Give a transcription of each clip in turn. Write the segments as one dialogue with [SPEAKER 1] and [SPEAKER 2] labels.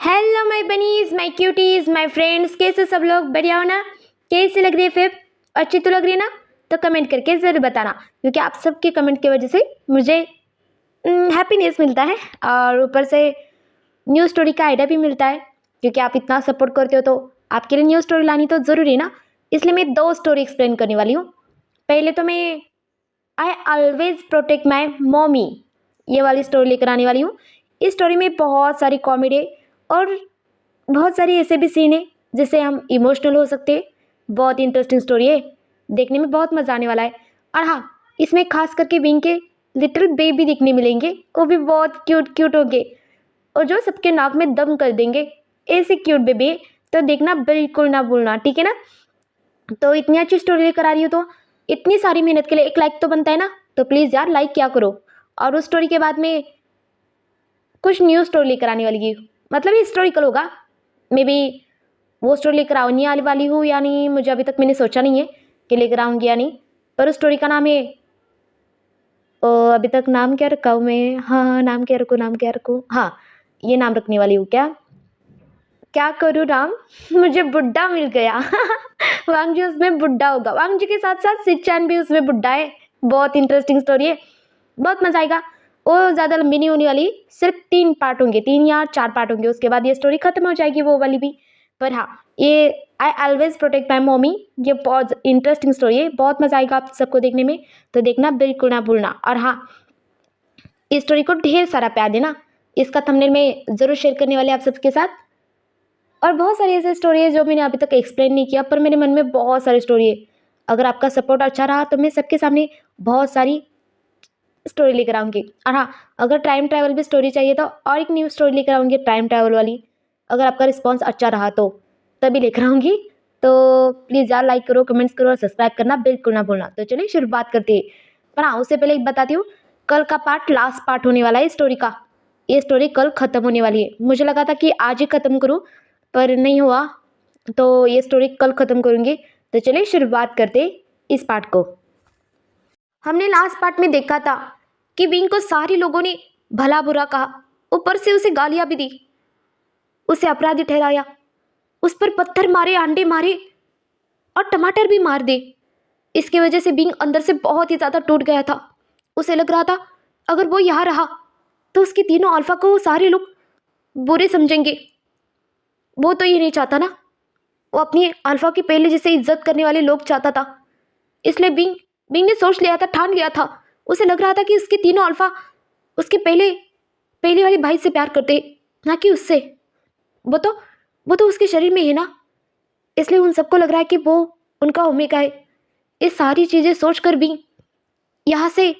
[SPEAKER 1] Hello my bunnies, my cuties, my friends, कैसे सब लोग? बढ़िया हो ना? कैसे लग रही है फिर? अच्छी तो लग रही है ना? तो कमेंट करके ज़रूर बताना, क्योंकि आप सबके कमेंट की वजह से मुझे हैप्पीनेस मिलता है और ऊपर से न्यू स्टोरी का आइडिया भी मिलता है, क्योंकि आप इतना सपोर्ट करते हो तो आपके लिए न्यू स्टोरी लानी तो ज़रूरी है ना। इसलिए मैं 2 स्टोरी एक्सप्लेन करने वाली हूँ। पहले तो मैं I always protect my mommy, ये वाली स्टोरी लेकर आने वाली हूँ। इस स्टोरी में बहुत सारी कॉमेडी और बहुत सारी ऐसे भी सीन है जिससे हम इमोशनल हो सकते हैं। बहुत इंटरेस्टिंग स्टोरी है, देखने में बहुत मज़ा आने वाला है। और हाँ, इसमें खास करके विंग के लिटिल बेबी दिखने मिलेंगे, वो भी बहुत क्यूट क्यूट होंगे और जो सबके नाक में दम कर देंगे। ऐसे क्यूट बेबी है, तो देखना बिल्कुल ना भूलना, ठीक है ना? तो इतनी अच्छी स्टोरी लेकर आ रही हूँ तो इतनी सारी मेहनत के लिए एक लाइक तो बनता है ना, तो प्लीज़ यार लाइक क्या करो। और उस स्टोरी के बाद में कुछ न्यू स्टोरी लेकर आने वाली है, मतलब हिस्टोरिकल होगा। मे बी वो स्टोरी लेकर आने वाली हूँ या नहीं, मुझे अभी तक मैंने सोचा नहीं है कि लेकर आऊँगी या नहीं। पर उस स्टोरी का नाम है अभी तक नाम क्या रखा हूँ मैं? हाँ, नाम क्या रखूँ, नाम क्या रखूँ? हाँ, ये नाम रखने वाली हूँ। क्या क्या करूँ नाम? मुझे बुड्ढा मिल गया। वांगजी उसमें बुड्ढा होगा। वांगजी के साथ साथ सिचैन भी उसमें बुड्ढा है। बहुत इंटरेस्टिंग स्टोरी है, बहुत मजा आएगा। वो ज़्यादा लंबी नहीं होने वाली, सिर्फ 3 पार्ट होंगे, 3 या 4 पार्ट होंगे, उसके बाद ये स्टोरी खत्म हो जाएगी वो वाली भी। पर हाँ, ये I always protect my mommy, ये बहुत इंटरेस्टिंग स्टोरी है, बहुत मजा आएगा आप सबको देखने में, तो देखना बिल्कुल ना भूलना। और हाँ, इस स्टोरी को ढेर सारा प्यार देना, इसका थंबनेल में ज़रूर शेयर करने वाले आप सबके साथ। और बहुत सारी ऐसी स्टोरी है जो मैंने अभी तक एक्सप्लेन नहीं किया, पर मेरे मन में बहुत सारी स्टोरी है। अगर आपका सपोर्ट अच्छा रहा तो मैं सबके सामने बहुत सारी स्टोरी लेकर आऊँगी। और हाँ, अगर टाइम ट्रैवल भी स्टोरी चाहिए तो और एक न्यू स्टोरी लेकर आऊँगी टाइम ट्रैवल वाली। अगर आपका रिस्पॉन्स अच्छा रहा तो तभी लेकर आऊँगी। तो प्लीज़ यार लाइक करो, कमेंट्स करो और सब्सक्राइब करना बिल्कुल ना भूलना। तो चलिए शुरुआत करते हैं। पर हाँ, उससे पहले एक बताती हूँ, कल का पार्ट लास्ट पार्ट होने वाला है स्टोरी का। ये स्टोरी कल ख़त्म होने वाली है। मुझे लगा था कि आज ही ख़त्म करूँ, पर नहीं हुआ, तो ये स्टोरी कल ख़त्म करूँगी। तो चलिए शुरुआत करते इस पार्ट को। हमने लास्ट पार्ट में देखा था कि विंग को सारे लोगों ने भला बुरा कहा, ऊपर से उसे गालियां भी दी, उसे अपराधी ठहराया, उस पर पत्थर मारे, अंडे मारे और टमाटर भी मार दे। इसकी वजह से विंग अंदर से बहुत ही ज़्यादा टूट गया था। उसे लग रहा था अगर वो यहाँ रहा तो उसके तीनों अल्फा को वो सारे लोग बुरे समझेंगे। वो तो ये नहीं चाहता ना, वो अपनी अल्फा की पहले जैसे इज्जत करने वाले लोग चाहता था। इसलिए बिंग बिंग ने सोच लिया था, ठान लिया था। उसे लग रहा था कि उसके तीनों अल्फा उसके पहले पहले वाले भाई से प्यार करते, ना कि उससे। वो तो वो तो उसके शरीर में है ना, इसलिए उन सबको लग रहा है कि वो उनका ओमेगा है। ये सारी चीज़ें सोचकर बिंग यहाँ से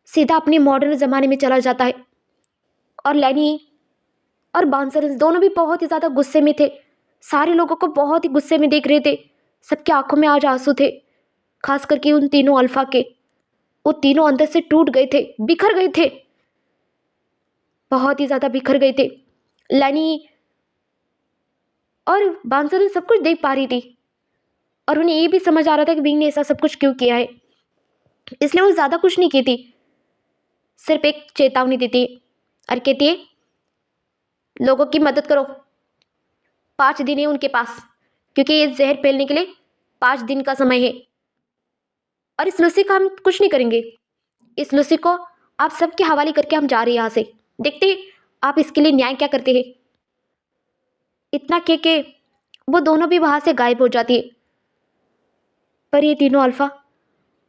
[SPEAKER 1] सीधा अपने मॉडर्न ज़माने में चला जाता है। और लैनी और बांसरस दोनों भी बहुत ही ज़्यादा गुस्से में थे, सारे लोगों को बहुत ही गुस्से में देख रहे थे। सबके आंखों में आज आंसू थे, खास करके उन तीनों अल्फा के। वो तीनों अंदर से टूट गए थे, बिखर गए थे, बहुत ही ज़्यादा बिखर गए थे। लैनी और बांसुरी सब कुछ देख पा रही थी और उन्हें ये भी समझ आ रहा था कि विंग ने ऐसा सब कुछ क्यों किया है। इसलिए वो ज़्यादा कुछ नहीं कहती, सिर्फ एक चेतावनी देती और कहती है लोगों की मदद करो। 5 दिन है उनके पास, क्योंकि ये जहर फैलने के लिए 5 दिन का समय है। और इस लूसी का हम कुछ नहीं करेंगे, इस लूसी को आप सबके हवाले करके हम जा रहे हैं यहाँ से। देखते हैं आप इसके लिए न्याय क्या करते हैं। इतना कह के वो दोनों भी वहाँ से गायब हो जाती है। पर ये तीनों अल्फा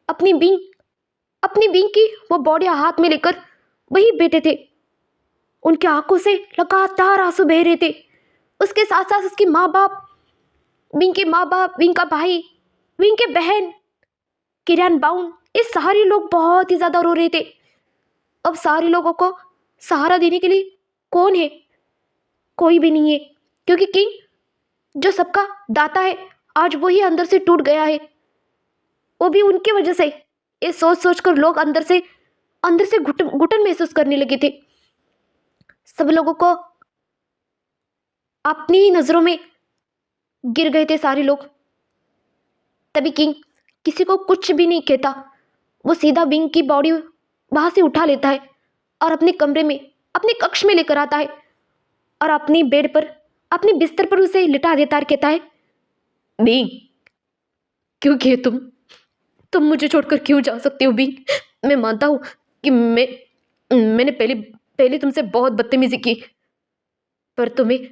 [SPEAKER 1] अपनी बींग की वो बॉडी हाथ में लेकर वही बैठे थे। उनकी आंखों से लगातार आंसू बह रहे थे। उसके साथ साथ उसके माँ बाप, विंग के माँ बाप, विंग का भाई, विंग के बहन किरण बाउन, ये सारे लोग बहुत ही ज़्यादा रो रहे थे। अब सारे लोगों को सहारा देने के लिए कौन है? कोई भी नहीं है, क्योंकि किंग जो सबका दाता है आज वही अंदर से टूट गया है। वो भी उनकी वजह से। ये सोच सोच कर लोग अंदर से घुटन घुटन महसूस करने लगे थे। सब लोगों को अपनी ही नजरों में गिर गए थे सारे लोग। तभी किंग किसी को कुछ भी नहीं कहता, वो सीधा विंग की बॉडी वहां से उठा लेता है और अपने कमरे में, अपने कक्ष में लेकर आता है और अपनी बेड पर अपने बिस्तर पर उसे लिटा देता और कहता है, बींग, क्यों किए तुम मुझे छोड़कर क्यों जा सकते हो बींग? मैं मानता हूँ कि मैंने पहले पहले तुमसे बहुत बदतमीजी की, पर तुम्हें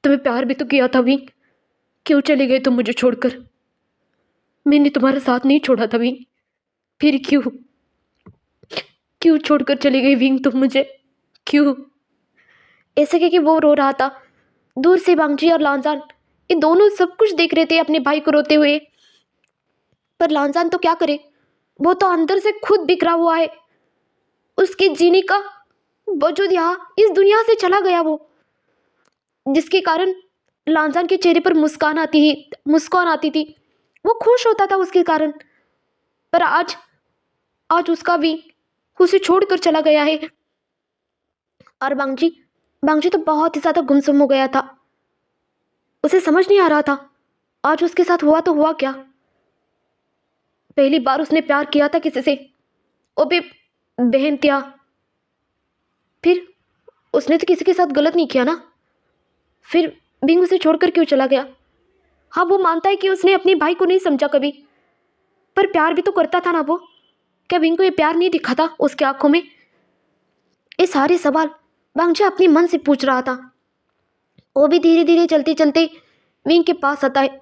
[SPEAKER 1] प्यार भी तो किया था बींग। क्यों चले गए तुम मुझे छोड़कर? मैंने तुम्हारा साथ नहीं छोड़ा था बींग, फिर क्यों छोड़कर चली गई बींग तुम मुझे? क्यों? ऐसे कह के वो रो रहा था। दूर से बांगजी और लांजान ये दोनों सब कुछ देख रहे थे अपने भाई को रोते हुए। पर लांजान तो क्या करे, वो तो अंदर से खुद बिखरा हुआ है। उसके जीने का वजूद यहाँ इस दुनिया से चला गया वो, जिसके कारण लांजान के चेहरे पर मुस्कान आती थी। वो खुश होता था उसके कारण। पर आज उसका भी उसे छोड़कर चला गया है। और बांगजी तो बहुत ही ज्यादा गुमसुम हो गया था। उसे समझ नहीं आ रहा था आज उसके साथ हुआ तो हुआ क्या। पहली बार उसने प्यार किया था किसी से, वो भी बहन त्या। फिर उसने तो किसी के साथ गलत नहीं किया ना, फिर बिंग उसे छोड़कर क्यों चला गया? हाँ, वो मानता है कि उसने अपने भाई को नहीं समझा कभी, पर प्यार भी तो करता था ना वो। क्या बिंग को ये प्यार नहीं दिखा था उसके आंखों में? ये सारे सवाल बांगजी अपने मन से पूछ रहा था। वो भी धीरे धीरे चलते चलते विंग के पास आता है।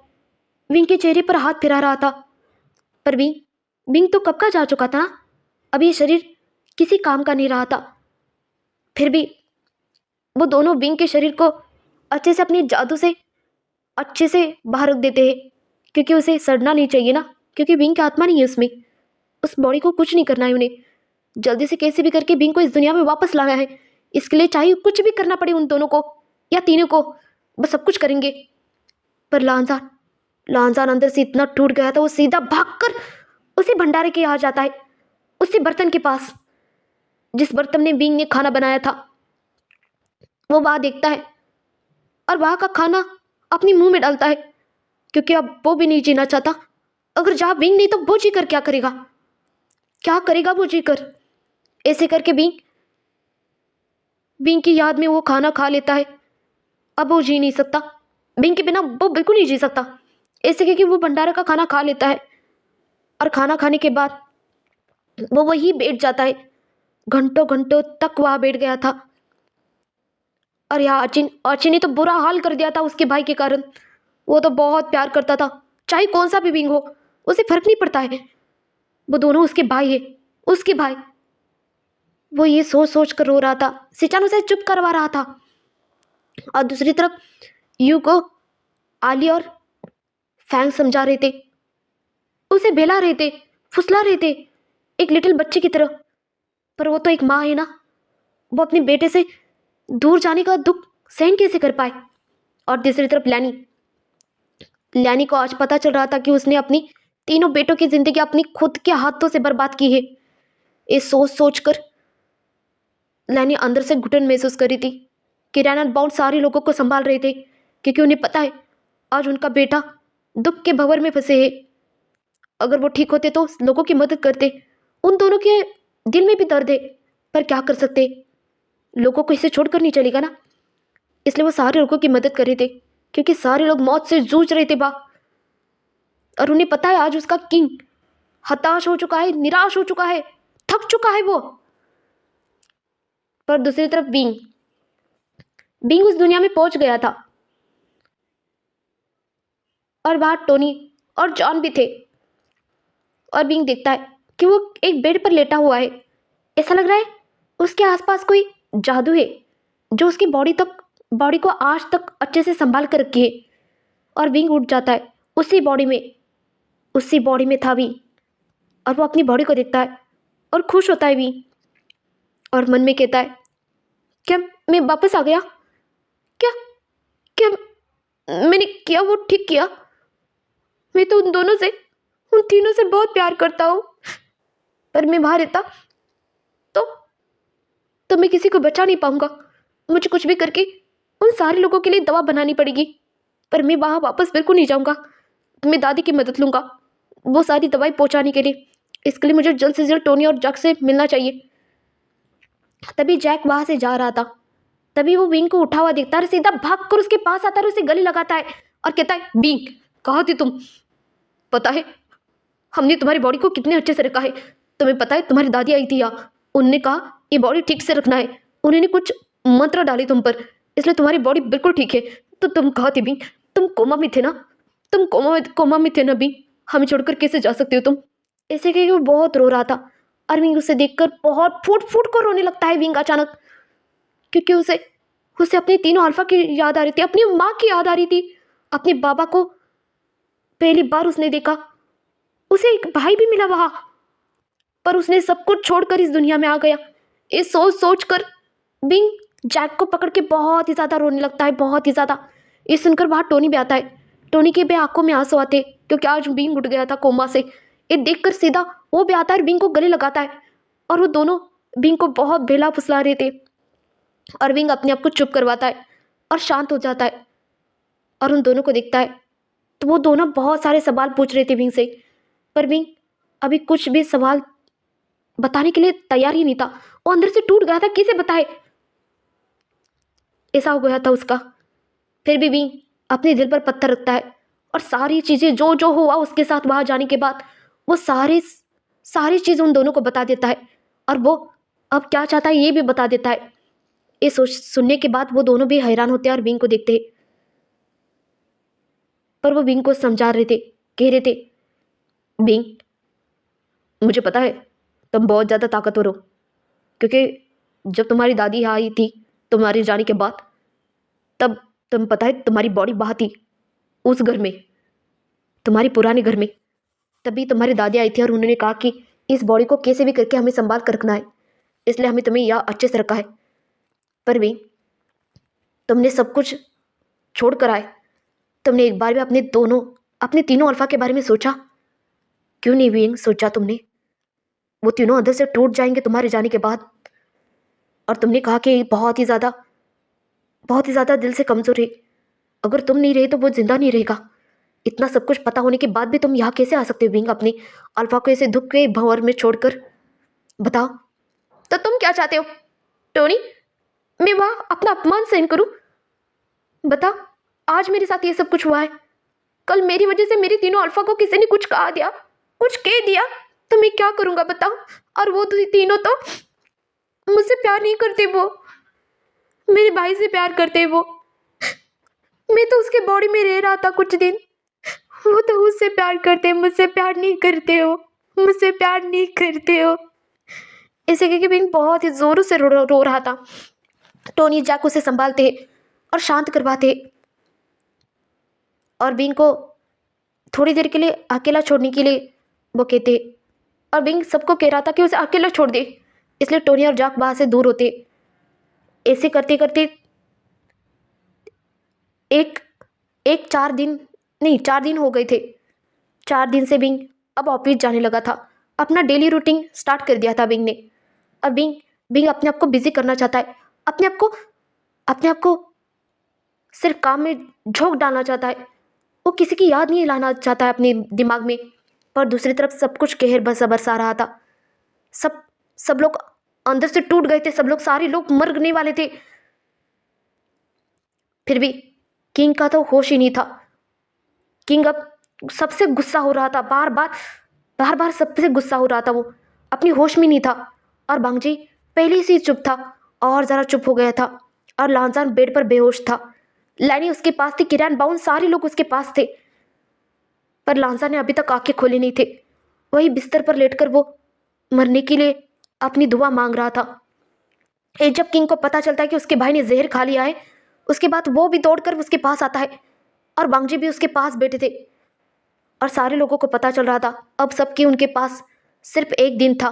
[SPEAKER 1] विंग के चेहरे पर हाथ फिरा रहा था। पर विंग तो कब का जा चुका था ना। अब ये शरीर किसी काम का नहीं रहा था। फिर भी वो दोनों विंग के शरीर को अच्छे से अपने जादू से अच्छे से बाहर रख देते हैं, क्योंकि उसे सड़ना नहीं चाहिए ना, क्योंकि विंग की आत्मा नहीं है उसमें। उस बॉडी को कुछ नहीं करना है उन्हें। जल्दी से कैसे भी करके विंग को इस दुनिया में वापस लाना है। इसके लिए चाहे कुछ भी करना पड़े उन दोनों को या तीनों को, बस सब कुछ करेंगे। पर लांजान अंदर से इतना टूट गया था, वो सीधा भागकर उसी भंडारे के यहाँ जाता है, उसी बर्तन के पास जिस बर्तन में विंग ने खाना बनाया था। वो वहाँ देखता है और वहाँ का खाना अपने मुंह में डालता है, क्योंकि अब वो भी नहीं जीना चाहता। अगर जहाँ विंग नहीं तो वो जीकर क्या करेगा वो जीकर? ऐसे करके विंग की याद में वो खाना खा लेता है। अब वो जी नहीं सकता, विंग के बिना वो बिल्कुल नहीं जी सकता। ऐसे करके वो भंडारा का खाना खा लेता है और खाना खाने के बाद वो वहीं बैठ जाता है। घंटों घंटों तक वहाँ बैठ गया था। और यहाँ अर्चिन ने तो बुरा हाल कर दिया था उसके भाई के कारण। वो तो बहुत प्यार करता था, चाहे कौन सा भी विंग हो, उसे फर्क नहीं पड़ता है। वो दोनों उसके भाई है, उसके भाई। वो ये सोच सोच कर रो रहा था। सिचान उसे चुप करवा रहा था। और दूसरी तरफ यू को आली और फैंग समझा रहे थे, उसे बहला रहे थे, फुसला रहे थे एक लिटिल बच्चे की तरह। पर वो तो एक माँ है ना, वो अपने बेटे से दूर जाने का दुख सहन कैसे कर पाए। और दूसरी तरफ लैनी को आज पता चल रहा था कि उसने अपनी तीनों बेटों की जिंदगी अपनी खुद के हाथों से बर्बाद की है। ये सोच सोच कर लैनी अंदर से घुटन महसूस कर रही थी कि रैनन बाउंड सारे लोगों को संभाल रहे थे, क्योंकि उन्हें पता है आज उनका बेटा दुख के भंवर में फंसे है। अगर वो ठीक होते तो लोगों की मदद करते। उन दोनों के दिल में भी दर्द है, पर क्या कर सकते, लोगों को इसे छोड़कर नहीं चलेगा ना। इसलिए वो सारे लोगों की मदद कर रहे थे, क्योंकि सारे लोग मौत से जूझ रहे थे बा। और उन्हें पता है आज उसका किंग हताश हो चुका है, निराश हो चुका है, थक चुका है वो। पर दूसरी तरफ बींग उस दुनिया में पहुंच गया था। और वहां टोनी और जॉन भी थे। और बींग देखता है कि वो एक बेड पर लेटा हुआ है। ऐसा लग रहा है उसके आसपास कोई जादू है जो उसकी बॉडी को आज तक अच्छे से संभाल कर रखी है। और विंग उठ जाता है उसी बॉडी में था विंग। और वो अपनी बॉडी को देखता है और खुश होता है विंग। और मन में कहता है, क्या मैं वापस आ गया? क्या क्या मैंने किया वो ठीक किया? मैं तो उन तीनों से बहुत प्यार करता हूँ, पर मैं वहां रहता तो मैं किसी को बचा नहीं पाऊंगा। मुझे कुछ भी करके उन सारे लोगों के लिए दवा बनानी पड़ेगी। पर मैं वहां वापस बिल्कुल नहीं जाऊंगा। मैं दादी की मदद लूंगा वो सारी दवाई पहुंचाने के लिए। इसके लिए मुझे जल्द से जल्द टोनी और जैक से मिलना चाहिए। तभी जैक वहां से जा रहा था। तभी वो विंग को उठा हुआ देखता है और सीधा भाग कर उसके पास आता है और उसे गले लगाता है और कहता है, विंग कहाँ थी तुम? पता है हमने तुम्हारी बॉडी को कितने अच्छे से रखा है। तुम्हें पता है तुम्हारी दादी आई थी यहाँ, उनने कहा ये बॉडी ठीक से रखना है। उन्होंने कुछ मंत्र डाले तुम पर, इसलिए तुम्हारी बॉडी बिल्कुल ठीक है। तो तुम कहाँ थे विंग? तुम कोमा में थे ना? तुम कोमा में थे ना विंग? हमें छोड़कर कैसे जा सकते हो तुम? ऐसे कह के वो बहुत रो रहा था और विंग उसे देखकर बहुत फूट फूट कर रोने लगता है विंग अचानक, क्योंकि उसे उसे अपनी तीनों अल्फा की याद आ रही थी, अपनी माँ की याद आ रही थी, अपने बाबा को पहली बार उसने देखा। उसे एक भाई भी मिला वहां, पर उसने सब कुछ छोड़कर इस दुनिया में आ गया। ये सोच सोच कर बिंग जैक को पकड़ के बहुत ही ज़्यादा रोने लगता है, बहुत ही ज़्यादा। ये सुनकर वहाँ टोनी भी आता है। टोनी के भी आंखों में आंसू आते क्योंकि आज बिंग उठ गया था कोमा से। ये देखकर सीधा वो भी आता है और बिंग को गले लगाता है और वो दोनों बिंग को बहुत बेला फुसला रहे थे और बिंग अपने आप को चुप करवाता है और शांत हो जाता है और उन दोनों को देखता है। तो वो दोनों बहुत सारे सवाल पूछ रहे थे बिंग से, पर बिंग अभी कुछ भी सवाल बताने के लिए तैयार ही नहीं था। वो अंदर से टूट गया था, किसे बताए, ऐसा हो गया था उसका। फिर भी बिंग अपने दिल पर पत्थर रखता है और सारी चीज़ें जो जो हुआ उसके साथ वहाँ जाने के बाद वो सारी चीज़ उन दोनों को बता देता है और वो अब क्या चाहता है ये भी बता देता है। ये सुनने के बाद वो दोनों भी हैरान होते हैं और बिंग को देखते हैं, पर वो बिंग को समझा रहे थे, कह रहे थे, बिंग मुझे पता है तुम बहुत ज़्यादा ताकतवर हो, क्योंकि जब तुम्हारी दादी यहाँ आई थी तुम्हारे जाने के बाद, तब तुम पता है तुम्हारी बॉडी वहाँ थी उस घर में, तुम्हारे पुराने घर में। तभी तुम्हारी दादी आई थी और उन्होंने कहा कि इस बॉडी को कैसे भी करके हमें संभाल कर रखना है, इसलिए हमें तुम्हें यहाँ अच्छे से रखा है। पर भी तुमने सब कुछ छोड़ कर आए, तुमने एक बार भी अपने तीनों अल्फा के बारे में सोचा? क्यों नहीं विंग सोचा तुमने? वो तीनों अंदर से टूट जाएंगे तुम्हारे जाने के बाद। और तुमने कहा कि बहुत ही ज़्यादा दिल से कमज़ोर है, अगर तुम नहीं रहे तो वो जिंदा नहीं रहेगा। इतना सब कुछ पता होने के बाद भी तुम यहाँ कैसे आ सकते हो विंग, अपने अल्फा को ऐसे दुख के भंवर में छोड़कर? बताओ तो तुम क्या चाहते हो टोनी? मैं वहाँ अपना अपमान सहन करूँ? बता, आज मेरे साथ ये सब कुछ हुआ है, कल मेरी वजह से मेरी तीनों अल्फा को किसी ने कुछ कह दिया, कुछ कह दिया, तो मैं क्या करूँगा बताओ? और वो तीनों तो मुझसे प्यार नहीं करते, वो मेरे भाई से प्यार करते वो। मैं तो उसके बॉडी में रह रहा था कुछ दिन, वो तो उससे प्यार करते, मुझसे प्यार नहीं करते हो, मुझसे प्यार नहीं करते हो। ऐसे कह के बिंग बहुत ही जोरों से रो रहा था। टोनी जैक उसे संभालते और शांत करवाते और बिंग को थोड़ी देर के लिए अकेला छोड़ने के लिए वो कहते, और बिंग सबको कह रहा था कि उसे अकेला छोड़ दे, इसलिए टोनी और जैक वहाँ से दूर होते। ऐसे करते करते एक 4 दिन हो गए थे। 4 दिन से बिंग अब ऑफिस जाने लगा था, अपना डेली रूटीन स्टार्ट कर दिया था बिंग ने। और बिंग अपने आप को बिजी करना चाहता है, अपने आप को सिर्फ काम में झोंक डालना चाहता है। वो किसी की याद नहीं लाना चाहता है अपने दिमाग में। पर दूसरी तरफ सब कुछ कहर बरसा रहा था। सब लोग अंदर से टूट गए थे, सब लोग, सारे लोग मरने वाले थे। फिर भी किंग का तो होश ही नहीं था। किंग अब सबसे गुस्सा हो रहा था, बार बार सबसे गुस्सा हो रहा था। वो अपनी होश में नहीं था। और बांगजी पहले से ही चुप था और ज़रा चुप हो गया था। और लांजान बेड पर बेहोश था। लैनी उसके पास थी, किरान बाउन, सारे लोग उसके पास थे, पर लांजा ने अभी तक आंखें खोली नहीं थे। वही बिस्तर पर लेटकर वो मरने के लिए अपनी दुआ मांग रहा था। जब किंग को पता चलता है कि उसके भाई ने जहर खा लिया है, उसके बाद वो भी दौड़कर उसके पास आता है और बांगजी भी उसके पास बैठे थे। और सारे लोगों को पता चल रहा था अब सबके उनके पास सिर्फ एक दिन था,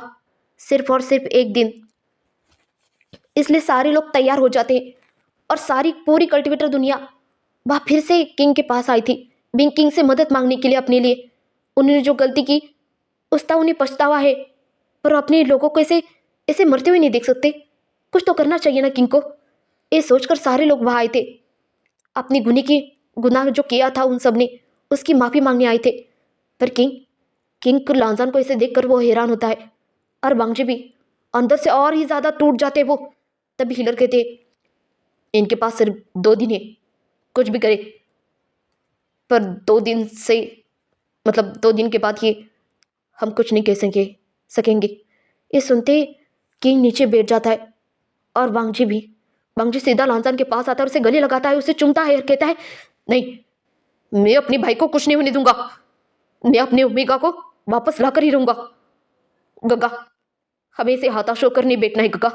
[SPEAKER 1] सिर्फ और सिर्फ एक दिन। इसलिए सारे लोग तैयार हो जाते और सारी पूरी कल्टीवेटर दुनिया वह फिर से किंग के पास आई थी, बिंग किंग से मदद मांगने के लिए अपने लिए। उन्होंने जो गलती की उसका उन्हें पछतावा है, पर अपने लोगों को ऐसे ऐसे मरते हुए नहीं देख सकते। कुछ तो करना चाहिए ना किंग को। ये सोचकर सारे लोग वहाँ आए थे, अपनी गुनाह जो किया था उन सब ने उसकी माफ़ी मांगने आए थे। पर किंग को लांजान को ऐसे देखकर वो हैरान होता है और बांगजी भी अंदर से और ही ज़्यादा टूट जाते वो। तभी हिलर कहते,
[SPEAKER 2] इनके पास सिर्फ 2 दिन है, कुछ भी करे, पर 2 दिन से मतलब 2 दिन के बाद ये हम कुछ नहीं कह सकेंगे। ये सुनते किंग नीचे बैठ जाता है और वांगजी सीधा लांजान के पास आता है और उसे गले लगाता है, उसे चूमता है और कहता है, नहीं, मैं अपने भाई को कुछ नहीं होने दूंगा, मैं अपने ओमेगा को वापस लाकर ही रहूंगा। गग्गा, हमें इसे हताश होकर नहीं बैठना है गग्गा।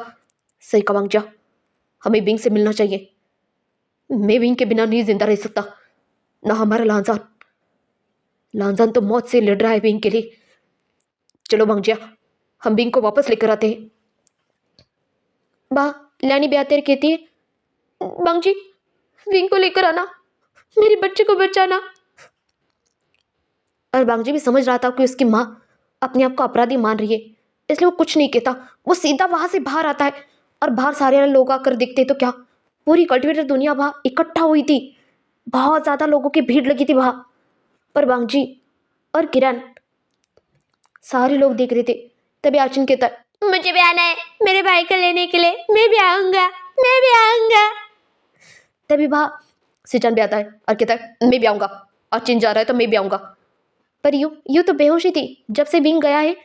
[SPEAKER 2] सही कहा वांगजा, हमें विंग से मिलना चाहिए। मैं विंग के बिना नहीं जिंदा रह सकता, ना हमारा लांजान तो मौत से लड़ रहा है विंग के लिए। चलो वांगजिया, हम विंग को वापस लेकर आते हैं। लैनी ब्यातेर कहती है, वांगजी, विंग को लेकर आना, मेरे बच्चे को बचाना। और वांगजी भी समझ रहा था कि उसकी माँ अपने आप को अपराधी मान रही है, इसलिए वो कुछ नहीं कहता। वो सीधा वहां से बाहर आता है और बाहर सारे लोग आकर देखते तो क्या, पूरी कल्टिवेटर दुनिया वहां इकट्ठा हुई थी, बहुत ज्यादा लोगों की भीड़ लगी थी वहां। पर वांगजी और किरण सारे लोग देख रहे थे। तभी अर्जुन कहता है, मुझे भी आना है मेरे भाई को लेने के लिए, मैं भी आऊंगा। तभी वहां सिचन भी आता है और कहता है, मैं भी आऊंगा, अर्जुन जा रहा है तो मैं भी आऊंगा। पर यू तो बेहोशी थी, जब से विंग गया है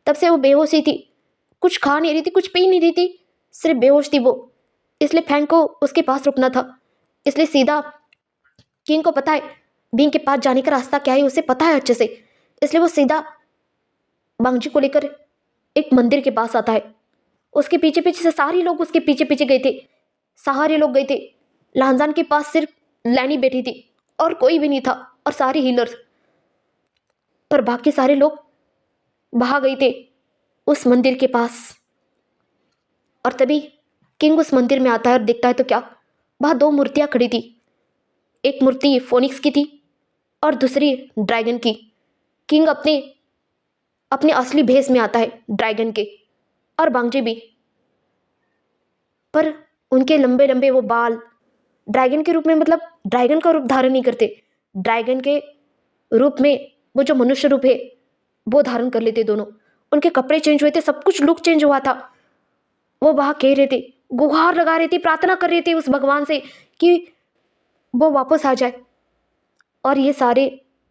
[SPEAKER 2] तब से वो बेहोशी थी, कुछ खा नहीं रही थी, कुछ पी नहीं रही थी, सिर्फ बेहोश थी वो। इसलिए फैंग को उसके पास रुकना था, इसलिए सीधा किंग को पता है विंग के पास जाने का रास्ता क्या है, उसे पता है अच्छे से, इसलिए वो सीधा वांगजी को लेकर एक मंदिर के पास आता है। उसके पीछे पीछे से सारे लोग उसके पीछे पीछे गए थे, सारे लोग गए थे। लांजान के पास सिर्फ लैनी बैठी थी और कोई भी नहीं था, और सारे हीलर्स, पर बाकी सारे लोग भाग गए थे उस मंदिर के पास। और तभी किंग उस मंदिर में आता है और देखता है तो क्या, वहाँ 2 मूर्तियाँ खड़ी थी। एक मूर्ति फोनिक्स की थी और दूसरी ड्रैगन की। किंग अपने अपने असली भेष में आता है ड्रैगन के, और वांगजी भी, पर उनके लंबे लंबे वो बाल ड्रैगन के रूप में, मतलब ड्रैगन का रूप धारण नहीं करते, ड्रैगन के रूप में वो जो मनुष्य रूप है वो धारण कर लेते दोनों। उनके कपड़े चेंज हुए थे, सब कुछ लुक चेंज हुआ था। वो वहाँ कह रहे थे, गुहार लगा रहे थे, प्रार्थना कर रहे थे उस भगवान से कि वो वापस आ जाए। और ये सारे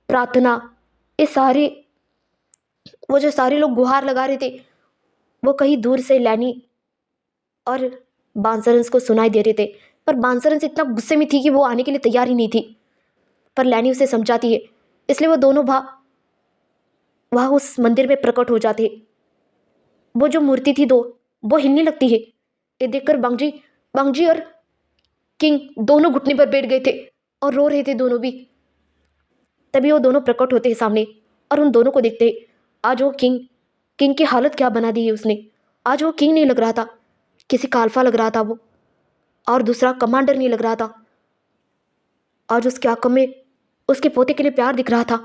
[SPEAKER 2] प्रार्थना, ये सारे वो जो सारे लोग गुहार लगा रहे थे, वो कहीं दूर से लैनी और बांसरंस को सुनाई दे रहे थे। पर बांसरंस इतना गुस्से में थी कि वो आने के लिए तैयार ही नहीं थी, पर लैनी उसे समझाती है, इसलिए वो दोनों वहाँ उस मंदिर में प्रकट हो जाते। वो जो मूर्ति थी 2, वो हिलने लगती है। ये देखकर वांगजी और किंग दोनों घुटने पर बैठ गए थे और रो रहे थे दोनों भी। तभी वो दोनों प्रकट होते हैं सामने और उन दोनों को देखते हैं। आज वो किंग की हालत क्या बना दी है उसने। आज वो किंग नहीं लग रहा था, किसी का अल्फा लग रहा था वो, और दूसरा कमांडर नहीं लग रहा था। आज उसकी आंखों में उसके पोते के लिए प्यार दिख रहा था।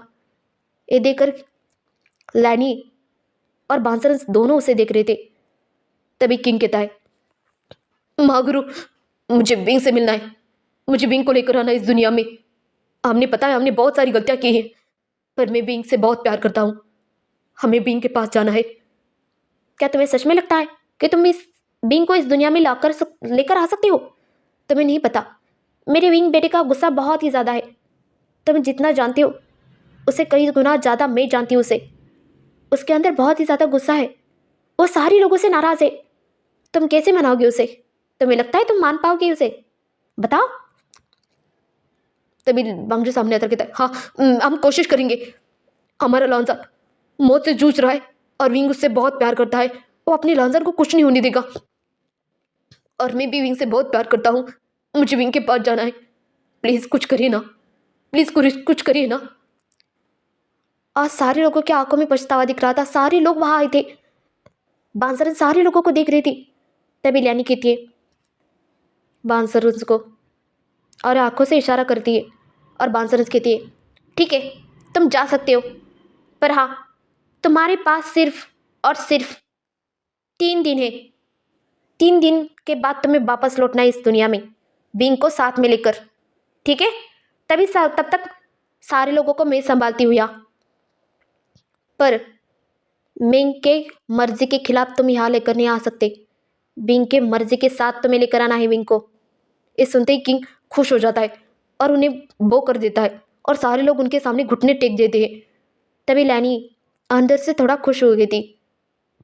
[SPEAKER 2] ये देखकर लैनी और बांसरंस दोनों उसे देख रहे थे। तभी किंग कहता है, महागुरु, मुझे विंग से मिलना है, मुझे विंग को लेकर आना इस दुनिया में। पता है हमने बहुत सारी गलतियां की हैं, पर मैं विंग से बहुत प्यार करता हूँ, हमें विंग के पास जाना है। क्या तुम्हें सच में लगता है कि तुम इस विंग को इस दुनिया में लेकर आ सकती हो? तुम्हें नहीं पता, मेरे विंग बेटे का गुस्सा बहुत ही ज़्यादा है। तुम जितना जानते हो उसे कई गुना ज़्यादा मैं जानती हूँ उसे। उसके अंदर बहुत ही ज़्यादा गुस्सा है, वो सारे लोगों से नाराज़ है। तुम कैसे मनाओगे उसे? तुम्हें लगता है तुम मान पाओगे उसे? बताओ। तभी वांगजी सामने आता कहता है, हाँ, हम कोशिश करेंगे। हमारा लॉन्जर मौत से जूझ रहा है और विंग उससे बहुत प्यार करता है, वो अपने लॉन्जर को कुछ नहीं होने देगा। और मैं भी विंग से बहुत प्यार करता हूँ, मुझे विंग के पास जाना है। प्लीज़ कुछ करिए ना, प्लीज़ कुछ करिए ना। आज सारे लोगों की आंखों में पछतावा दिख रहा था, सारे लोग वहां आए थे, बांसरन सारे लोगों को देख रही थी। तभी लैनी कहती है बांसरन को और आंखों से इशारा करती है, और बांसरन कहती है, ठीक है तुम जा सकते हो, पर हाँ, तुम्हारे पास सिर्फ और सिर्फ 3 दिन है। 3 दिन के बाद तुम्हें वापस लौटना है इस दुनिया में, विंग को साथ में लेकर, ठीक है? तब तक सारे लोगों को मैं संभालती हुई, पर विंग के मर्जी के खिलाफ तुम यहाँ लेकर नहीं आ सकते। विंग के मर्जी के साथ तुम्हें लेकर आना है विंग को, ये सुनते ही किंग खुश हो जाता है और उन्हें बो कर देता है और सारे लोग उनके सामने घुटने टेक देते हैं। तभी लैनी अंदर से थोड़ा खुश हो गई थी,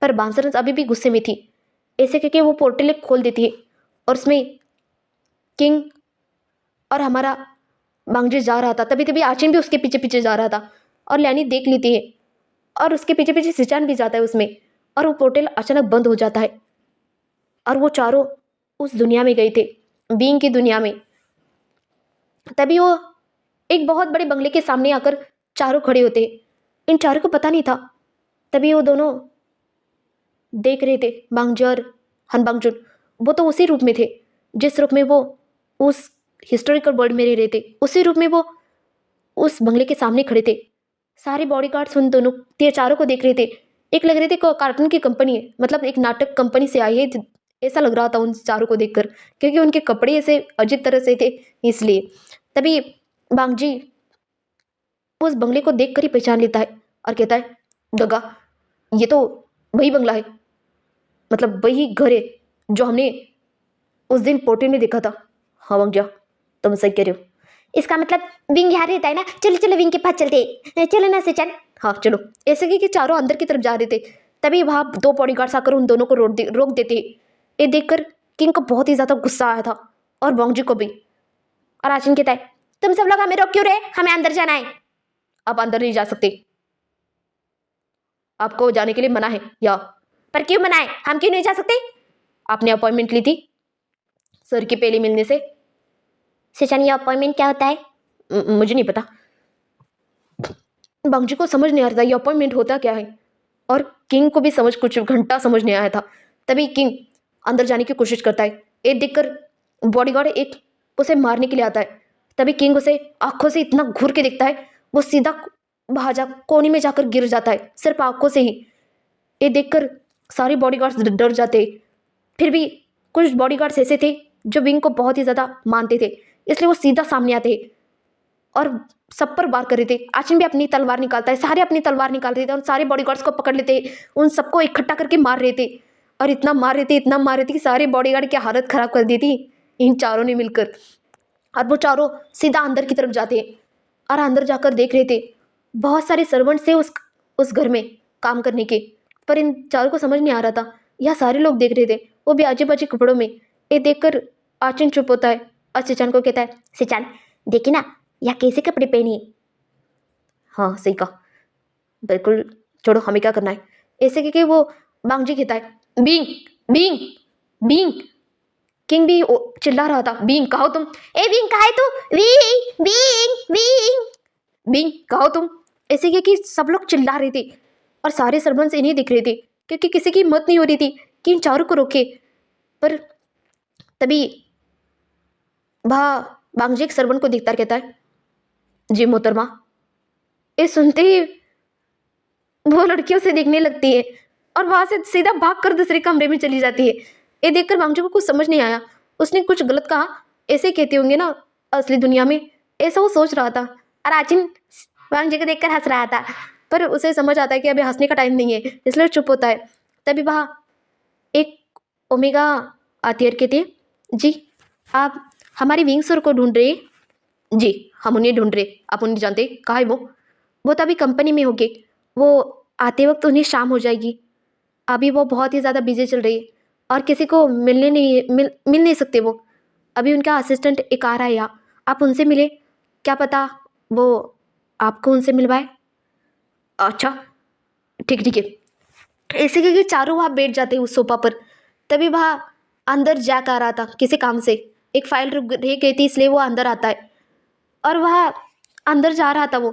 [SPEAKER 2] पर बांसुरंस अभी भी गुस्से में थी। ऐसे करके वो पोर्टल एक खोल देती है और उसमें किंग और हमारा बांगजी जा रहा था। तभी तभी आचिन भी उसके पीछे पीछे जा रहा था और लैनी देख लेती है और उसके पीछे पीछे सिचान भी जाता है उसमें, और वो पोर्टल अचानक बंद हो जाता है और वो चारों उस दुनिया में गए थे, बीइंग की दुनिया में। तभी वो एक बहुत बड़े बंगले के सामने आकर चारों खड़े होते। इन चारों को पता नहीं था। तभी वो दोनों देख रहे थे, बांगजी और हन बांगजुन। वो तो उसी रूप में थे जिस रूप में वो उस हिस्टोरिकल वर्ल्ड में रह रहे थे, उसी रूप में वो उस बंगले के सामने खड़े थे। सारे बॉडीगार्ड्स उन दोनों चारों को देख रहे थे। एक लग रहे थे कार्टून की कंपनी है, मतलब एक नाटक कंपनी से आई है, ऐसा लग रहा था उन चारों को देखकर, क्योंकि उनके कपड़े ऐसे अजीब तरह से थे इसलिए। तभी बांगजी उस बंगले को देखकर ही पहचान लेता है और कहता है, दगा, ये तो वही बंगला है, मतलब वही घर है जो हमने उस दिन पोर्ट्रेट में देखा था। हाँ बांगजा, तुम सही कह रहे हो।
[SPEAKER 1] इसका मतलब विंग यहाँ रहता है ना। चलो चलो विंग के पास चलते हैं। चलो ना सिचान।
[SPEAKER 2] हाँ चलो। ऐसे कि चारों अंदर की तरफ जा रहे थे। तभी वहाँ दो बॉडीगार्ड्स आकर उन दोनों को रोक देते। ये देखकर किंग को बहुत ही ज़्यादा गुस्सा आया था और बांगजी को भी।
[SPEAKER 1] और आचिन कहता है, तुम सब लोग हमें रोक क्यों रहे? हमें अंदर जाना है।
[SPEAKER 2] आप अंदर नहीं जा सकते, आपको जाने के लिए मना है। या
[SPEAKER 1] पर क्यों मना है? हम क्यों नहीं जा सकते?
[SPEAKER 2] आपने अपॉइंटमेंट ली थी सर की पहले मिलने से।
[SPEAKER 1] सिचान, ये अपॉइंटमेंट क्या होता है?
[SPEAKER 2] मुझे नहीं पता। बांगजी को समझ नहीं आ रहा था ये अपॉइंटमेंट होता क्या है, और किंग को भी कुछ घंटा समझ नहीं आया था। तभी किंग अंदर जाने की कोशिश करता है। एक देखकर बॉडीगार्ड एक उसे मारने के लिए आता है। तभी किंग उसे आंखों से इतना घूर के देखता है, वो सीधा भाजा कोने में जाकर गिर जाता है, सिर्फ आंखों से ही। ये देखकर सारे बॉडीगार्ड्स डर जाते। फिर भी कुछ बॉडीगार्ड्स ऐसे थे जो विंग को बहुत ही ज़्यादा मानते थे, इसलिए वो सीधा सामने आते और सब पर वार कर रहे थे। आचिन भी अपनी तलवार निकालता है, सारे अपनी तलवार निकाल रहे थे और सारे बॉडीगार्ड्स को पकड़ लेते, उन सबको इकट्ठा करके मार रहे थे। और इतना मार रहे थे कि सारे बॉडीगार्ड की हालत खराब कर दी थी इन चारों ने मिलकर। और वो चारों सीधा अंदर की तरफ जाते और अंदर जाकर देख रहे थे बहुत सारे सर्वेंट्स थे उस घर में काम करने के, पर इन चारों को समझ नहीं आ रहा था। यह सारे लोग देख रहे थे, वो भी अजीब अजीब कपड़ों में। ये देखकर आचिन चुप होता है और सिचान को कहता है,
[SPEAKER 1] सिचान देखी ना, यह कैसे कपड़े पहनी है?
[SPEAKER 2] हाँ सही कहा, बिल्कुल, छोड़ो, हमें क्या करना है। ऐसे करके वो बांगजी कहता है, बींग बींग बींग। किंग भी चिल्ला रहा था, बींग कहो तुम।
[SPEAKER 1] ए बींग कहा है तू? बींग बींग बींग
[SPEAKER 2] बींग कहो तुम। ऐसे कि सब लोग चिल्ला रहे थे और सारे सर्वेंट्स इन्हें दिख रहे थे, क्योंकि किसी की हिम्मत नहीं हो रही थी कि इन चारों को रोके। पर तभी बांगजी एक सर्वेंट को देखता कहता है, जी मोहतरमा। ये सुनते ही वो लड़कियों से देखने लगती है और वहां से सीधा भागकर दूसरे कमरे में चली जाती है। ये देखकर बांगजी को कुछ समझ नहीं आया, उसने कुछ गलत कहा, ऐसे कहते होंगे ना असली दुनिया में, ऐसा वो सोच रहा था।
[SPEAKER 1] और आचिन बांगजी को देखकर हंस रहा था,
[SPEAKER 2] पर उसे समझ आता है कि अभी हंसने का टाइम नहीं है, इसलिए चुप होता है। तभी वहाँ एक ओमेगा आती है, कहती है, जी आप हमारी विंग सर को ढूंढ रहे? जी हम उन्हें ढूंढ रहे, आप उन्हें जानते? कहाँ है वो तो अभी कंपनी में होंगे, वो आते वक्त उन्हें शाम हो जाएगी। अभी वो बहुत ही ज़्यादा बिजी चल रही है और किसी को मिल नहीं सकते। वो अभी उनका असिस्टेंट एक आ रहा है यहाँ, आप उनसे मिले, क्या पता वो आपको उनसे मिलवाए। अच्छा ठीक है। ऐसे करके चारों वहाँ बैठ जाते हैं उस सोफा पर। तभी वहाँ अंदर जैक आ रहा था किसी काम से, एक फाइल रह गई थी इसलिए वो अंदर आता है और वह अंदर जा रहा था वो।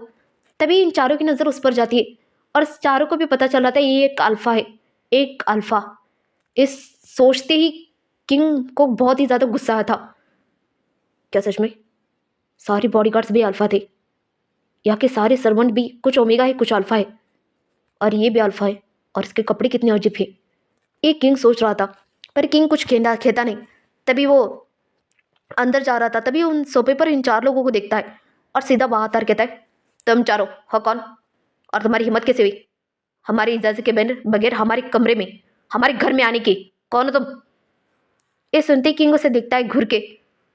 [SPEAKER 2] तभी इन चारों की नज़र उस पर जाती है और चारों को भी पता चल रहा था ये एक अल्फ़ा है, एक अल्फ़ा। इस सोचते ही किंग को बहुत ही ज़्यादा गुस्सा आया था। क्या सच में सारे बॉडीगार्ड्स भी अल्फ़ा थे? यहाँ के सारे सर्वेंट भी कुछ ओमेगा है, कुछ अल्फ़ा है, और ये भी अल्फ़ा है, और इसके कपड़े कितने अजीब है। ये किंग सोच रहा था, पर किंग कुछ कहता नहीं। तभी वो अंदर जा रहा था, तभी उन सोफे पर इन चार लोगों को देखता है और सीधा बाहर तार कहता है, तुम चारों हो कौन और तुम्हारी हिम्मत कैसे हुई हमारी इजाज़त के बगैर हमारे कमरे में, हमारे घर में आने की? कौन हो तुम? ये सुनते किंग उसे देखता है घूर के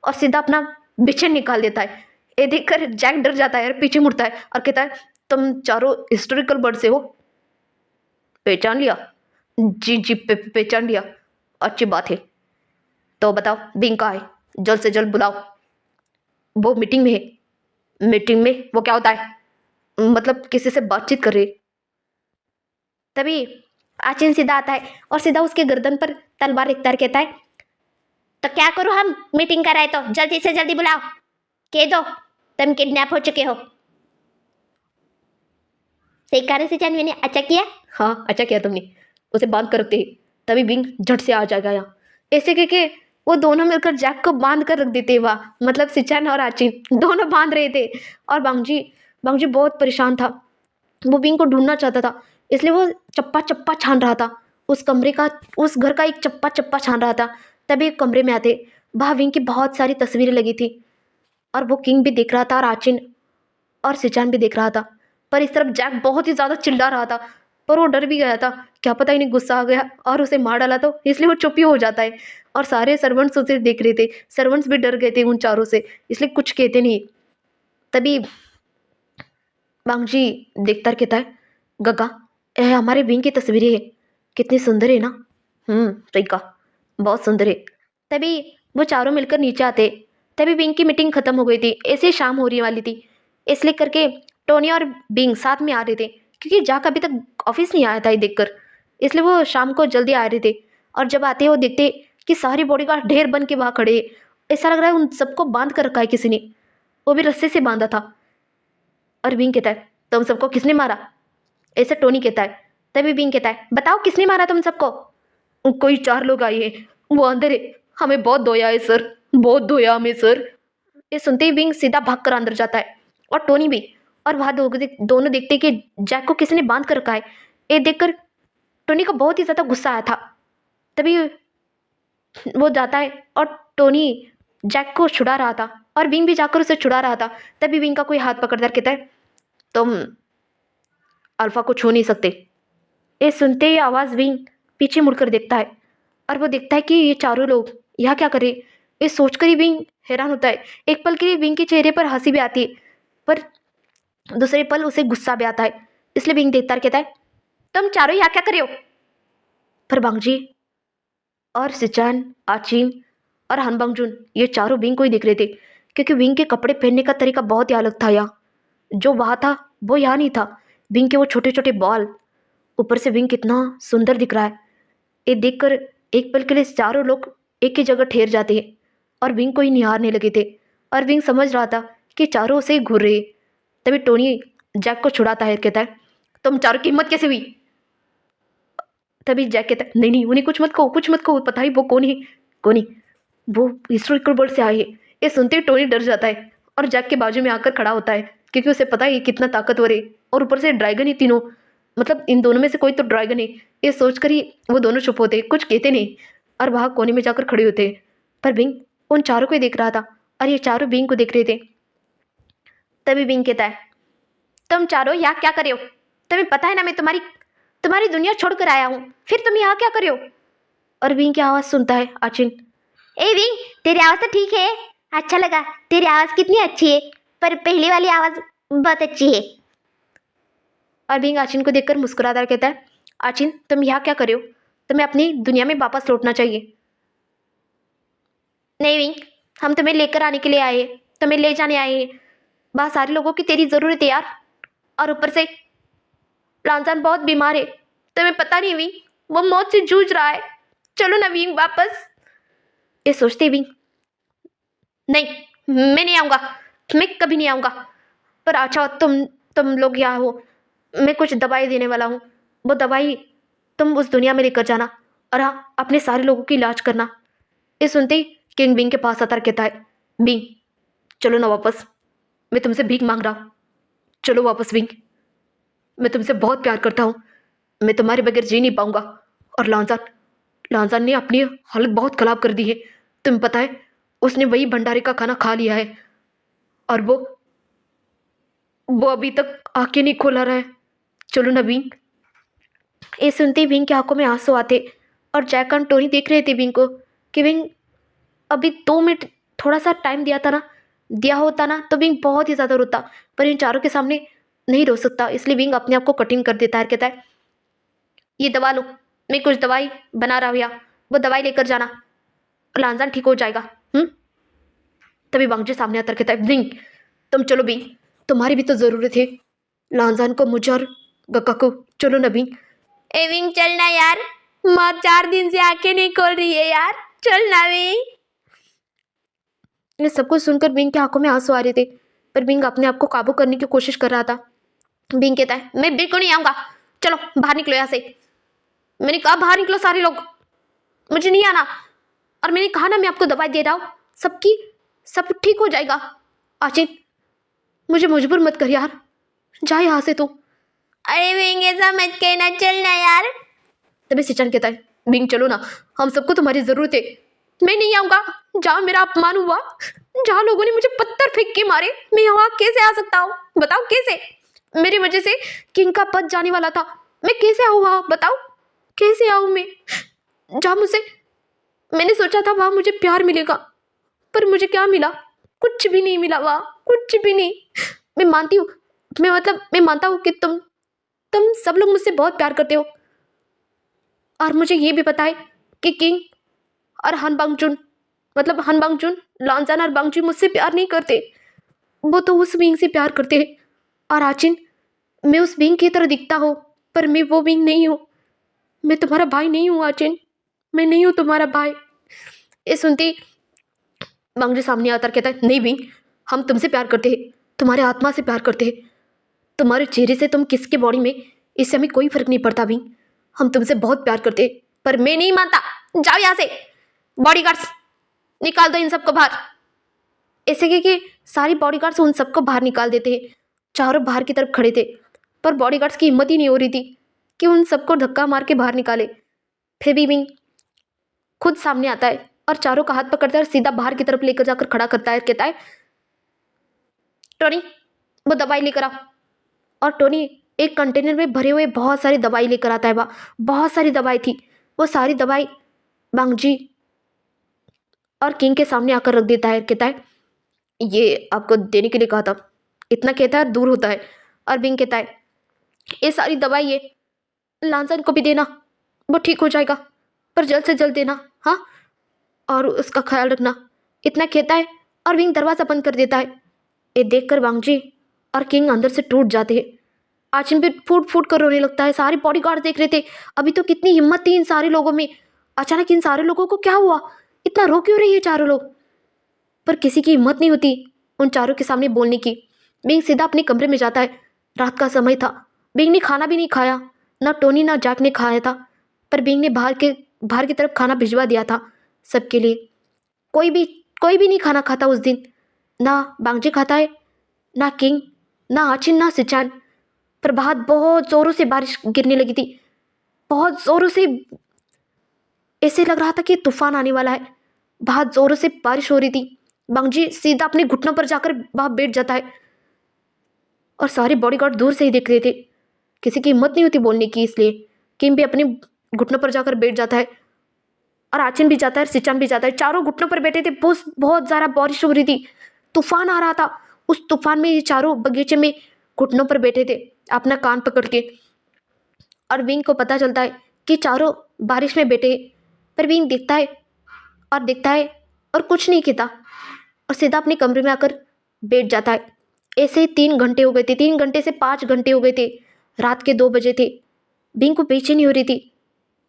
[SPEAKER 2] और सीधा अपना बिछन निकाल देता है। ये देखकर जैक डर जाता है और पीछे मुड़ता है और कहता है, तुम चारों हिस्टोरिकल बर्ड से हो? पहचान लिया? जी जी, पहचान लिया। अच्छी बात है। तो बताओ बिंग कहाँ है? जल्द से जल्द बुलाओ। वो मीटिंग में है। मीटिंग में? वो क्या होता है? मतलब किसी से बातचीत कर रही।
[SPEAKER 1] तभी आचिन सीधा आता है और सीधा उसके गर्दन पर तलवार रखता है, कहता है, तो क्या करूँ हम? मीटिंग कराए तो जल्दी से जल्दी बुलाओ, कह दो तुम किडनैप हो चुके हो। सिखाने से मैंने अच्छा किया।
[SPEAKER 2] हाँ, अच्छा किया तुमने, उसे बांध कर रखते। तभी बिंग झट से आ जाएगा यहाँ। ऐसे करके वो दोनों मिलकर जैक को बांध कर रख देते। वाह, मतलब सिचान और आचिन दोनों बांध रहे थे। और बांगजी बांगजी बहुत परेशान था। वो बिंग को ढूंढना चाहता था, इसलिए वो चप्पा चप्पा छान रहा था। उस कमरे का, उस घर का एक चप्पा चप्पा छान रहा था। तभी एक कमरे में आते, वहाँ विंग की बहुत सारी तस्वीरें लगी थी और वो किंग भी देख रहा था और आचिन और सिचान भी देख रहा था। पर इस तरफ जैक बहुत ही ज़्यादा चिल्ला रहा था, पर वो डर भी गया था, क्या पता इन्हें गुस्सा आ गया और उसे मार डाला तो, इसलिए वो चुप ही हो जाता है। और सारे सर्वेंट्स उसे देख रहे थे। सर्वेंट्स भी डर गए थे उन चारों से, इसलिए कुछ कहते नहीं। तभी बांगजी देखता कहता है, गग्गा, यह हमारे विंग की तस्वीरें हैं, कितनी सुंदर है ना? सही कहा, बहुत सुंदर है। तभी वो चारों मिलकर नीचे आते। तभी बिंग की मीटिंग खत्म हो गई थी, ऐसे ही शाम होने वाली थी। इसलिए करके टोनी और बिंग साथ में आ रहे थे, क्योंकि जाक अभी तक ऑफिस नहीं आया था ये देखकर, इसलिए वो शाम को जल्दी आ रहे थे। और जब आते वो देखते कि सारी बॉडीगार्ड ढेर बन के वहाँ खड़े हैं। ऐसा लग रहा है उन सबको बांध कर रखा है किसी ने, वो भी रस्से से बांधा था। और बिंग कहता है, तुम सबको किसने मारा? ऐसा टोनी कहता है। तभी बिंग कहता है, बताओ किसने मारा तुम सबको? कोई 4 लोग आए हैं, वो अंदर है, हमें बहुत धोया है सर, बहुत धोया हमें सर। ये सुनते ही बिंग सीधा भाग कर अंदर जाता है और टोनी भी। और वहाँ दोनों देखते कि जैक को किसी ने बांध कर रखा है। ये देखकर टोनी को बहुत ही ज़्यादा गुस्सा आया था। तभी वो जाता है और टोनी जैक को छुड़ा रहा था और बिंग भी जाकर उसे छुड़ा रहा था। तभी बिंग का कोई हाथ पकड़कर कहता है, तुम अल्फा को छू नहीं सकते। ये सुनते ही आवाज़ विंग पीछे मुड़कर देखता है और वो देखता है कि ये चारों लोग यहाँ क्या करे। ये सोचकर ही विंग हैरान होता है। एक पल के लिए विंग के चेहरे पर हंसी भी आती है, पर दूसरे पल उसे गुस्सा भी आता है। इसलिए विंग देखता कहता है, तुम चारों यहाँ क्या कर रहे हो? पर बांगजी और सिचान, आचिन और हनबांगजुन ये चारों विंग को ही देख रहे थे, क्योंकि विंग के कपड़े पहनने का तरीका बहुत ही अलग था। यहाँ जो वहाँ था वो यहाँ नहीं था। विंग के वो छोटे छोटे बाल, ऊपर से विंग कितना सुंदर दिख रहा है। ये देखकर एक पल के लिए चारों लोग एक ही जगह ठहर जाते हैं और विंग को ही निहारने लगे थे। और विंग समझ रहा था कि चारों से ही घूर रहे। तभी टोनी जैक को छुड़ाता है, कहता है, तुम चारों की हिम्मत कैसे हुई? तभी जैक कहता है, नहीं नहीं, उन्हें कुछ मत कहो, कुछ मत कहो, पता ही वो कौन है? कौन है? वो हिस्टोरिकल वर्ल्ड से आए हैं। ये सुनते ही टोनी डर जाता है और जैक के बाजू में आकर खड़ा होता है, क्योंकि उसे पता है ये कितना ताकतवर है और ऊपर से ड्रैगन ही तीनों, मतलब इन दोनों में से कोई तो ड्रैगन है। ये सोचकर ही वो दोनों चुप होते, कुछ कहते नहीं और वहाँ कोने में जाकर खड़े होते। पर बिंग उन चारों को ही देख रहा था और ये चारों बिंग को देख रहे थे। तभी बिंग कहता है, तुम चारों यहाँ क्या कर रहे हो? तुम्हें पता है ना मैं तुम्हारी तुम्हारी दुनिया छोड़कर आया हूँ, फिर तुम यहाँ क्या कर रहे हो? और विंग की आवाज़ सुनता है आचिन, ए विंग, तेरी आवाज़ तो ठीक है, अच्छा लगा, तेरी आवाज़ कितनी अच्छी है, पर पहली वाली आवाज़ बहुत अच्छी है। और विंग आचिन को देखकर मुस्कुराता कहता है, आचिन तुम यहाँ क्या कर रहे हो? तुम्हें अपनी दुनिया में वापस लौटना चाहिए। नहीं विंग, हम तुम्हें लेकर आने के लिए आए हैं, तुम्हें ले जाने आए हैं। बहुत सारे लोगों की तेरी ज़रूरत है यार, और ऊपर से लांजान बहुत बीमार है, तुम्हें पता नहीं विंग, वो मौत से जूझ रहा है। चलो ना विंग वापस। ये सोचते विंग, नहीं मैं नहीं आऊँगा, मैं कभी नहीं आऊँगा। पर अच्छा तुम लोग यहाँ हो, मैं कुछ दवाई देने वाला हूँ, वो दवाई तुम उस दुनिया में लेकर जाना और हाँ अपने सारे लोगों की इलाज करना। ये सुनते ही किंग बिंग के पास आता कहता है, बिंग चलो ना वापस, मैं तुमसे भीख मांग रहा हूँ, चलो वापस बिंग, मैं तुमसे बहुत प्यार करता हूँ, मैं तुम्हारे बगैर जी नहीं पाऊँगा। और लांजान ने अपनी हालत बहुत ख़राब कर दी है, तुम्हें पता है, उसने वही भंडारे का खाना खा लिया है और वो अभी तक आंखें नहीं खोला रहा है, चलो ना विंग। ये सुनते ही विंग की आंखों में आंसू आते और जैक और टोनी देख रहे थे विंग को कि विंग अभी 2 मिनट थोड़ा सा टाइम दिया होता ना तो विंग बहुत ही ज़्यादा रोता, पर इन चारों के सामने नहीं रो सकता, इसलिए विंग अपने आप को कटिंग कर देता है। कहता है ये दवा लो, मैं कुछ दवाई बना रहा हूँ, या वो दवाई लेकर जाना, लांजान ठीक हो जाएगा। तभी बांगजी सामने आता कहता है विंग तुम चलो विंग, तुम्हारी भी तो ज़रूरत है लांजान को, मुझे और गक्का को, चलो ना विंग।
[SPEAKER 1] ए विंग चलना यार, माँ 4 दिन से आंखें नहीं खोल रही है यार, चलना विंग।
[SPEAKER 2] ये सब कुछ सुनकर विंग की आंखों में आंसू आ रहे थे, पर विंग अपने आप को काबू करने की कोशिश कर रहा था। विंग कहता है मैं बिल्कुल नहीं आऊंगा, चलो बाहर निकलो यहाँ से। मैंने कहा बाहर निकलो सारे लोग, मुझे नहीं आना। और मैंने कहा ना मैं आपको दवाई दे रहा हूँ, सब ठीक हो जाएगा। आचिन मुझे मजबूर मत कर यार, जा यहाँ से तू।
[SPEAKER 1] अरे विंग ऐसा मत कहना, चलना यार।
[SPEAKER 2] तभी सिचन कहता है विंग चलो ना, हम सबको तुम्हारी जरूरत है। मैं नहीं आऊंगा, जहाँ मेरा अपमान हुआ, जहाँ लोगों ने मुझे पत्थर फेंक के मारे, मैं यहाँ कैसे आ सकता हूँ? बताओ कैसे? मेरी वजह से किंग का पद जाने वाला था, मैं कैसे आऊँ वहाँ? बताओ कैसे आऊँ मैं? जहाँ मैंने सोचा था वहाँ मुझे प्यार मिलेगा, पर मुझे क्या मिला? कुछ भी नहीं मिला वहाँ, कुछ भी नहीं। मैं मानती हूँ, मैं मानता हूँ कि तुम सब लोग मुझसे बहुत प्यार करते हो, और मुझे ये भी पता है कि किंग और हन बांगचुन, लांजान और बांगचुन मुझसे प्यार नहीं करते, वो तो उस विंग से प्यार करते हैं। और आचिन मैं उस विंग की तरह दिखता हूँ, पर मैं वो विंग नहीं हूँ, मैं तुम्हारा भाई नहीं हूँ आचिन, मैं नहीं हूँ तुम्हारा भाई। ये सुनती बांगचुन सामने आता कहता है नहीं विंग, हम तुमसे प्यार करते हैं, तुम्हारे आत्मा से प्यार करते हैं, तुम्हारे चेहरे से तुम किसके बॉडी में, इससे हमें कोई फर्क नहीं पड़ता विंग, हम तुमसे बहुत प्यार करते हैं।
[SPEAKER 1] पर मैं नहीं मानता, जाओ यहाँ से, बॉडीगार्ड्स निकाल दो इन सबको बाहर।
[SPEAKER 2] ऐसे कि सारी बॉडीगार्ड्स उन सबको बाहर निकाल देते हैं। चारों बाहर की तरफ खड़े थे, पर बॉडीगार्ड्स की हिम्मत ही नहीं हो रही थी कि उन सबको धक्का मार के बाहर निकाले। फिर भी विंग खुद सामने आता है और चारों का हाथ पकड़ता है और सीधा बाहर की तरफ लेकर जाकर खड़ा करता है। कहता है टोनी वो दवाई लेकर आओ। और टोनी एक कंटेनर में भरे हुए बहुत सारी दवाई लेकर आता है। वहाँ बहुत सारी दवाई थी, वो सारी दवाई बांगजी और किंग के सामने आकर रख देता है। कहता है ये आपको देने के लिए कहा था, इतना कहता है दूर होता है। और बिंग कहता है ये सारी दवाई ये लांसन को भी देना, वो ठीक हो जाएगा, पर जल्द से जल्द देना, हाँ, और उसका ख्याल रखना, इतना कहता है। और विंग दरवाज़ा बंद कर देता है। ये देखकर बांगजी और किंग अंदर से टूट जाते हैं। आचिन भी फूट फूट कर रोने लगता है। सारे बॉडीगार्ड देख रहे थे, अभी तो कितनी हिम्मत थी इन सारे लोगों में, अचानक इन सारे लोगों को क्या हुआ, इतना रो क्यों रही है चारों लोग? पर किसी की हिम्मत नहीं होती उन चारों के सामने बोलने की। बिंग सीधा अपने कमरे में जाता है। रात का समय था, बिंग ने खाना भी नहीं खाया, ना टोनी ना जैक ने खाया था, पर बिंग ने बाहर की तरफ खाना भिजवा दिया था सबके लिए। कोई भी नहीं खाना खाता उस दिन, ना बांगजी खाता है, ना किंग, ना आचिन, ना सिचान। पर बाहर बहुत ज़ोरों से बारिश गिरने लगी थी, बहुत ज़ोरों से, ऐसे लग रहा था कि तूफान आने वाला है। बहुत ज़ोरों से बारिश हो रही थी। बांगजी सीधा अपने घुटनों पर जाकर वहाँ बैठ जाता है और सारे बॉडीगार्ड दूर से ही देख रहे थे। किसी की हिम्मत नहीं होती बोलने की, इसलिए किम भी अपने घुटनों पर जाकर बैठ जाता है और आचिन भी जाता है, सिचान भी जाता है। चारों घुटनों पर बैठे थे। बहुत ज़्यादा बारिश हो रही थी, तूफान आ रहा था। उस तूफान में ये चारों बगीचे में घुटनों पर बैठे थे अपना कान पकड़ के। और विंग को पता चलता है कि चारों बारिश में बैठे, पर विंग देखता है और कुछ नहीं कहता और सीधा अपने कमरे में आकर बैठ जाता है। ऐसे ही 3 घंटे हो गए थे, 3 घंटे से 5 घंटे हो गए थे, रात के 2 बजे थे। बिंग को बेचैनी हो रही थी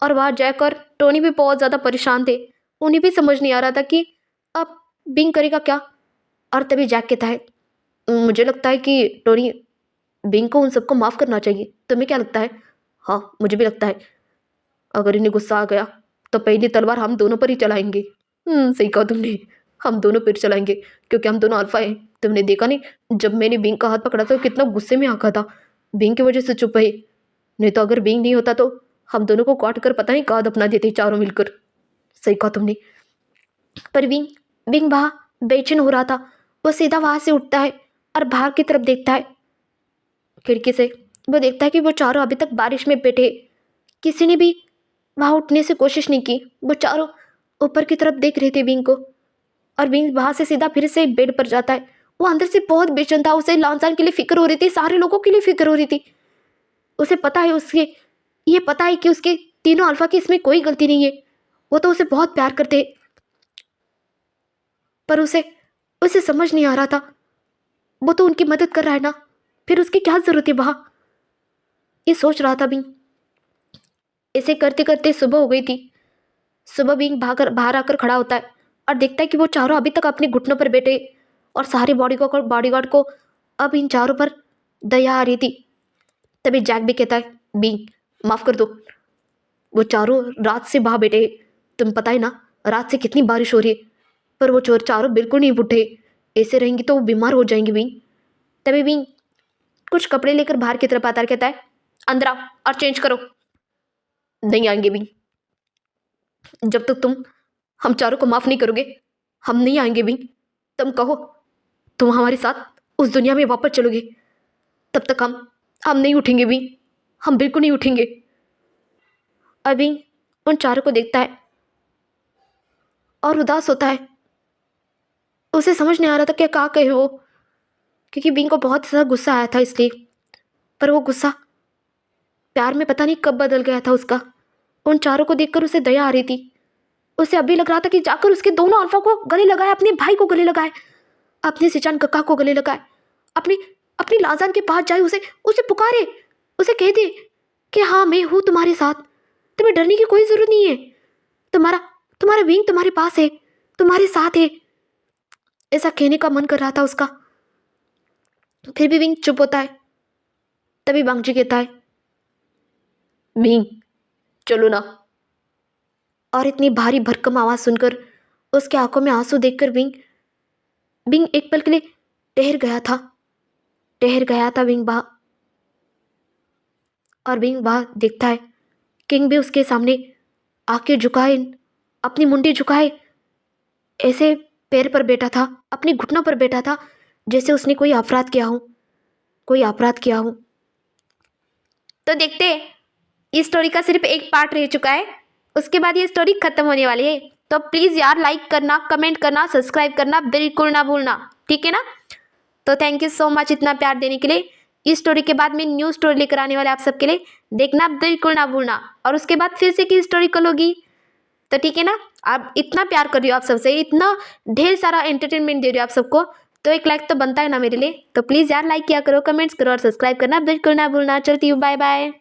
[SPEAKER 2] और वहाँ जैक और टोनी भी बहुत ज़्यादा परेशान थे। उन्हें भी समझ नहीं आ रहा था कि अब बिंग करेगा क्या। और तभी जैक कहता है मुझे लगता है कि टोनी, बिंग को उन सबको माफ़ करना चाहिए, तुम्हें क्या लगता है? हाँ मुझे भी लगता है, अगर इन्हें गुस्सा आ गया तो पहली तलवार हम दोनों पर ही चलाएंगे। सही कहा तुमने, हम दोनों पर चलाएंगे, क्योंकि हम दोनों अल्फा हैं। तुमने देखा नहीं जब मैंने बिंग का हाथ पकड़ा था, कितना गुस्से में आका था, बिंग की वजह से चुप है। नहीं तो अगर बिंग नहीं होता तो हम दोनों को काट कर पता नहीं कहाँ दफना देते चारों मिलकर। सही कहा तुमने। पर बिंग वहाँ बेचैन हो रहा था। वो सीधा वहाँ से उठता है और बाहर की तरफ देखता है खिड़की से। वो देखता है कि वो चारों अभी तक बारिश में बैठे, किसी ने भी वहाँ उठने से कोशिश नहीं की। वो चारों ऊपर की तरफ देख रहे थे बिंग को। और विंग वहाँ से सीधा फिर से बेड पर जाता है। वो अंदर से बहुत बेचैन था, उसे लांसान के लिए फिक्र हो रही थी, सारे लोगों के लिए फिक्र हो रही थी। उसे पता है, उसके ये पता है कि उसके तीनों अल्फा की इसमें कोई गलती नहीं है। वो तो उसे बहुत प्यार करते हैं, पर उसे उसे समझ नहीं आ रहा था, वो तो उनकी मदद कर रहा है ना, फिर उसकी क्या जरूरत है वहाँ। ये सोच रहा था बिंग। ऐसे करते करते सुबह हो गई थी। सुबह बिंग बाहर आकर खड़ा होता है और देखता है कि वो चारों अभी तक अपने घुटनों पर बैठे और सारे बॉडीगार्ड को अब इन चारों पर दया आ रही थी। तभी जैक भी कहता है, बिंग माफ कर दो, वो चारों रात से वहाँ बैठे हैं। तुम्हें पता है ना रात से कितनी बारिश हो रही है, पर वो चोर चारों बिल्कुल नहीं उठे। ऐसे रहेंगी तो वो बीमार हो जाएंगे बिंग। तभी बिंग कुछ कपड़े लेकर बाहर की तरफ आता है, कहता है, अंदर आओ और चेंज करो। नहीं आएंगे बिंग, जब तक तुम हम चारों को माफ नहीं करोगे हम नहीं आएंगे बिंग। तुम कहो तुम हमारे साथ उस दुनिया में वापस चलोगे, तब तक हम नहीं उठेंगे बिंग, हम बिल्कुल नहीं उठेंगे। और बिंग उन चारों को देखता है और उदास होता है। उसे समझ नहीं आ रहा था कि क्या कहे वो, क्योंकि बिंग को बहुत ज़्यादा गुस्सा आया था इसलिए। पर वो गुस्सा प्यार में पता नहीं कब बदल गया था उसका। उन चारों को देखकर उसे दया आ रही थी। उसे अभी लग रहा था कि जाकर उसके दोनों अल्फा को गले लगाए, अपने भाई को गले लगाए, अपने सिचान कक्का को गले लगाए, अपनी अपनी लाजान के पास जाए, उसे उसे पुकारे, उसे कह दे कि हाँ मैं हूँ तुम्हारे साथ, तुम्हें डरने की कोई ज़रूरत नहीं है, तुम्हारा तुम्हारा विंग तुम्हारे पास है, तुम्हारे साथ है। ऐसा कहने का मन कर रहा था उसका, फिर भी विंग चुप होता है। तभी बांगजी कहता है, विंग चलो ना। और इतनी भारी भरकम आवाज़ सुनकर उसके आंखों में आंसू देखकर विंग विंग एक पल के लिए ठहर गया था विंग वहाँ। और विंग वहाँ देखता है किंग भी उसके सामने आंखें झुकाए, अपनी मुंडी झुकाए, ऐसे पैर पर बैठा था, अपनी घुटनों पर बैठा था, जैसे उसने कोई अपराध किया हो।
[SPEAKER 1] तो देखते हैं, इस स्टोरी का सिर्फ एक पार्ट रह चुका है, उसके बाद ये स्टोरी खत्म होने वाली है। तो प्लीज़ यार लाइक करना, कमेंट करना, सब्सक्राइब करना बिल्कुल ना भूलना, ठीक है ना। तो थैंक यू सो मच इतना प्यार देने के लिए। इस स्टोरी के बाद मैं न्यू स्टोरी लेकर आने वाले आप सबके लिए, देखना बिल्कुल ना भूलना। और उसके बाद फिर से की स्टोरी कल होगी, तो ठीक है ना। आप इतना प्यार कर रही हो, आप सबसे इतना ढेर सारा एंटरटेनमेंट दे रही हो आप सबको, तो एक लाइक तो बनता है ना मेरे लिए। तो प्लीज़ यार लाइक किया करो, कमेंट्स करो और सब्सक्राइब करना बिल्कुल ना भूलना। चलती हूँ, बाय बाय।